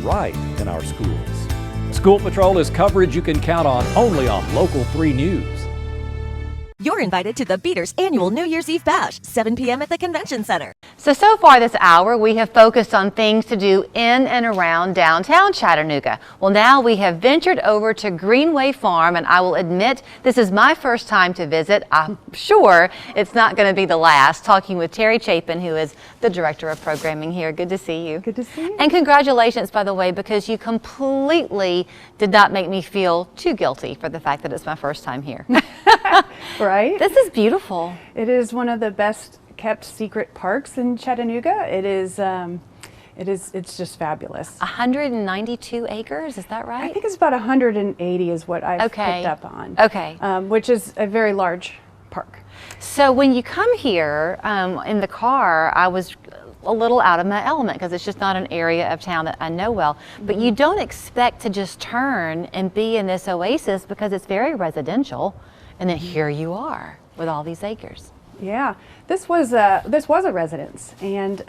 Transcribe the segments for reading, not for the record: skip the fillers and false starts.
right in our schools. School Patrol is coverage you can count on only on Local 3 News. You're invited to the Beaters annual New Year's Eve Bash, 7 p.m. at the Convention Center. So far this hour, we have focused on things to do in and around downtown Chattanooga. Well, now we have ventured over to Greenway Farm, and I will admit this is my first time to visit. I'm sure it's not going to be the last, talking with Terri Chapin, who is the Director of Programming here. Good to see you. Good to see you. And congratulations, by the way, because you completely did not make me feel too guilty for the fact that it's my first time here. Right? This is beautiful. It is one of the best kept secret parks in Chattanooga. It's just fabulous. 192 acres, is that right? I think it's about 180 is what I've picked up on. Okay. Which is a very large park. So when you come here in the car, I was a little out of my element because it's just not an area of town that I know well. But you don't expect to just turn and be in this oasis because it's very residential. And then here you are with all these acres. Yeah, this was a residence, and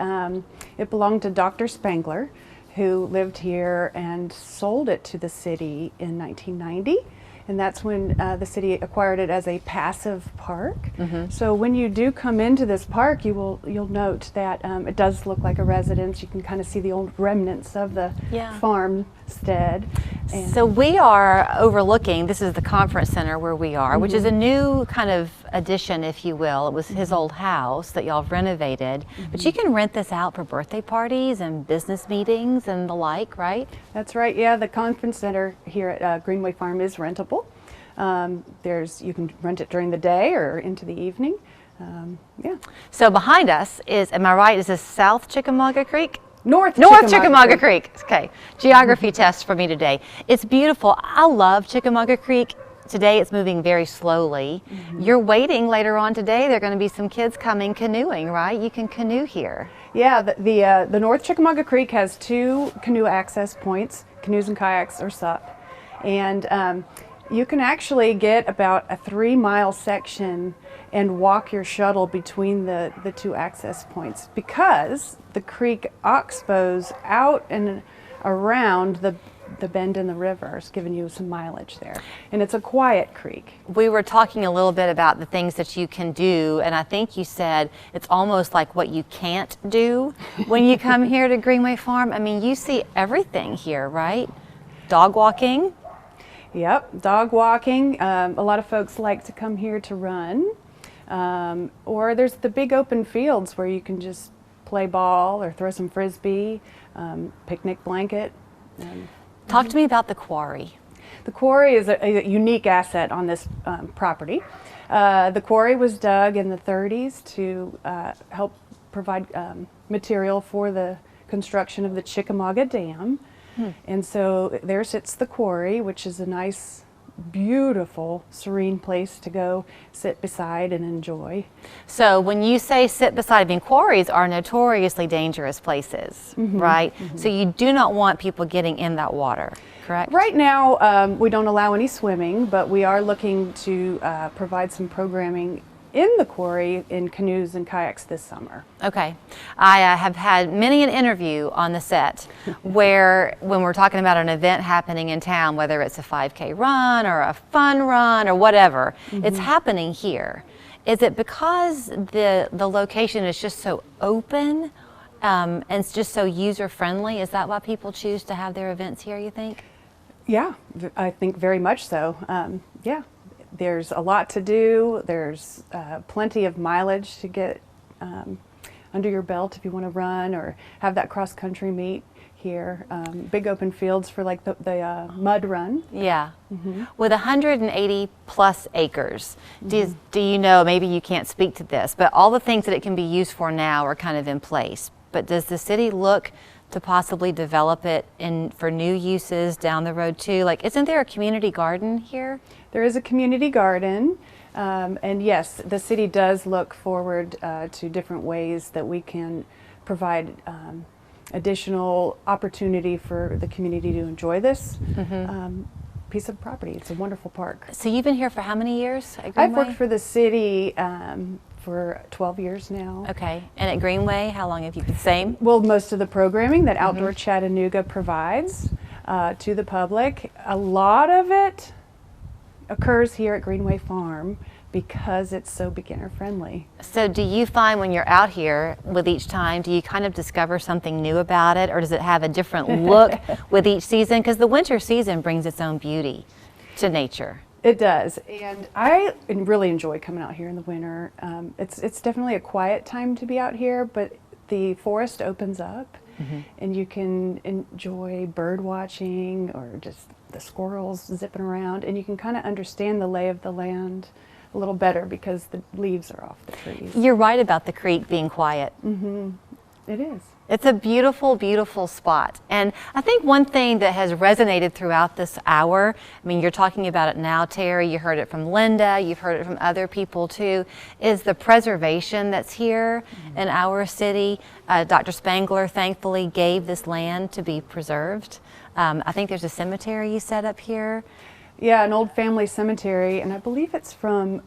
it belonged to Dr. Spangler, who lived here and sold it to the city in 1990. And that's when the city acquired it as a passive park. So when you do come into this park, you'll note that it does look like a residence. You can kind of see the old remnants of the farmstead. And so we are overlooking, this is the conference center where we are, which is a new kind of addition, if you will. It was his old house that y'all have renovated, but you can rent this out for birthday parties and business meetings and the like, right? That's right, yeah, the conference center here at Greenway Farm is rentable. You can rent it during the day or into the evening. Yeah. So behind us is, am I right, is this South Chickamauga Creek? North Chickamauga Creek. Okay, geography test for me today. It's beautiful. I love Chickamauga Creek. Today it's moving very slowly. You're waiting later on today. There are going to be some kids coming canoeing, right? You can canoe here. Yeah, the North Chickamauga Creek has 2 canoe access points. Canoes and kayaks are SUP. And you can actually get about a 3-mile section and walk your shuttle between the 2 access points because the creek oxbows out and around the bend in the river. It's giving you some mileage there. And it's a quiet creek. We were talking a little bit about the things that you can do, and I think you said it's almost like what you can't do when you come here to Greenway Farm. I mean, you see everything here, right? Dog walking? Yep, dog walking. A lot of folks like to come here to run. Or there's the big open fields where you can just play ball or throw some frisbee, picnic blanket. Talk to me about the quarry. The quarry is a unique asset on this property. The quarry was dug in the 30s to help provide material for the construction of the Chickamauga Dam. And so there sits the quarry, which is a nice, beautiful, serene place to go sit beside and enjoy. So when you say sit beside, I mean, quarries are notoriously dangerous places, right? So you do not want people getting in that water, correct? Right now, we don't allow any swimming, but we are looking to provide some programming in the quarry in canoes and kayaks this summer. Okay. I have had many an interview on the set where when we're talking about an event happening in town, whether it's a 5K run or a fun run or whatever, it's happening here. Is it because the location is just so open and it's just so user-friendly? Is that why people choose to have their events here, you think? Yeah, I think very much so. Yeah. There's a lot to do. There's plenty of mileage to get under your belt if you want to run or have that cross-country meet here. Big open fields for like the mud run. Yeah. With 180 plus acres, do you know, maybe you can't speak to this, but all the things that it can be used for now are kind of in place. But does the city look to possibly develop it for new uses down the road too? Like, isn't there a community garden here? There is a community garden, and yes, the city does look forward to different ways that we can provide additional opportunity for the community to enjoy this piece of property. It's a wonderful park. So you've been here for how many years at I've Greenway? worked for the city for 12 years now. Okay. And at Greenway, how long have you been? Same? Well, most of the programming that Outdoor Chattanooga provides to the public, a lot of it occurs here at Greenway Farm because it's so beginner friendly. So do you find when you're out here with each time, do you kind of discover something new about it, or does it have a different look with each season? Because the winter season brings its own beauty to nature. It does, and I really enjoy coming out here in the winter. It's definitely a quiet time to be out here, but the forest opens up and you can enjoy bird watching or just the squirrels zipping around, and you can kind of understand the lay of the land a little better because the leaves are off the trees. You're right about the creek being quiet. It is. It's a beautiful, beautiful spot. And I think one thing that has resonated throughout this hour, I mean, you're talking about it now, Terri, you heard it from Linda, you've heard it from other people too, is the preservation that's here in our city. Dr. Spangler thankfully gave this land to be preserved. I think there's a cemetery you set up here. Yeah, an old family cemetery, and I believe it's from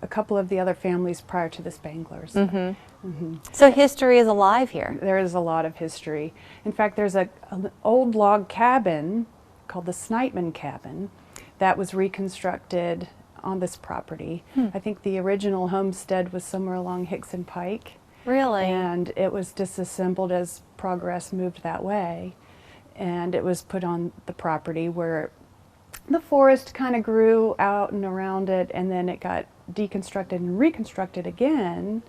a couple of the other families prior to the Spanglers. So history is alive here. There is a lot of history. In fact, there's an old log cabin called the Snipeman Cabin that was reconstructed on this property. I think the original homestead was somewhere along Hickson Pike. Really? And it was disassembled as progress moved that way. And it was put on the property where the forest kind of grew out and around it, and then it got deconstructed and reconstructed again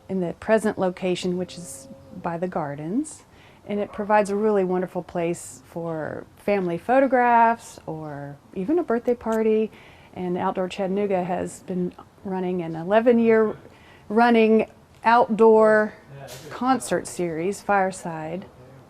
in the present location, which is by the gardens. And it provides a really wonderful place for family photographs or even a birthday party. And Outdoor Chattanooga has been running an 11-year running outdoor concert series, Fireside,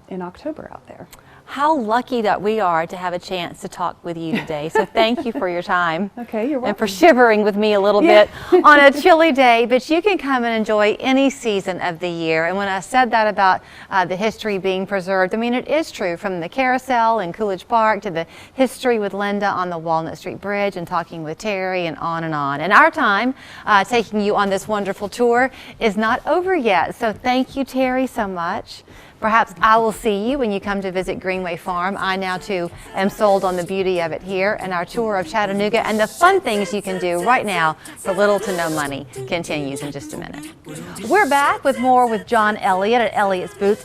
in October out there. How lucky that we are to have a chance to talk with you today. So thank you for your time. Okay, you're welcome. And for shivering with me a little bit on a chilly day. But you can come and enjoy any season of the year. And when I said that about the history being preserved, I mean, it is true. From the carousel in Coolidge Park to the history with Linda on the Walnut Street Bridge and talking with Terri and on and on. And our time taking you on this wonderful tour is not over yet. So thank you, Terri, so much. Perhaps I will see you when you come to visit Greenway Farm. I now too am sold on the beauty of it here, and our tour of Chattanooga and the fun things you can do right now for little to no money continues in just a minute. We're back with more with John Elliott at Elliott's Boots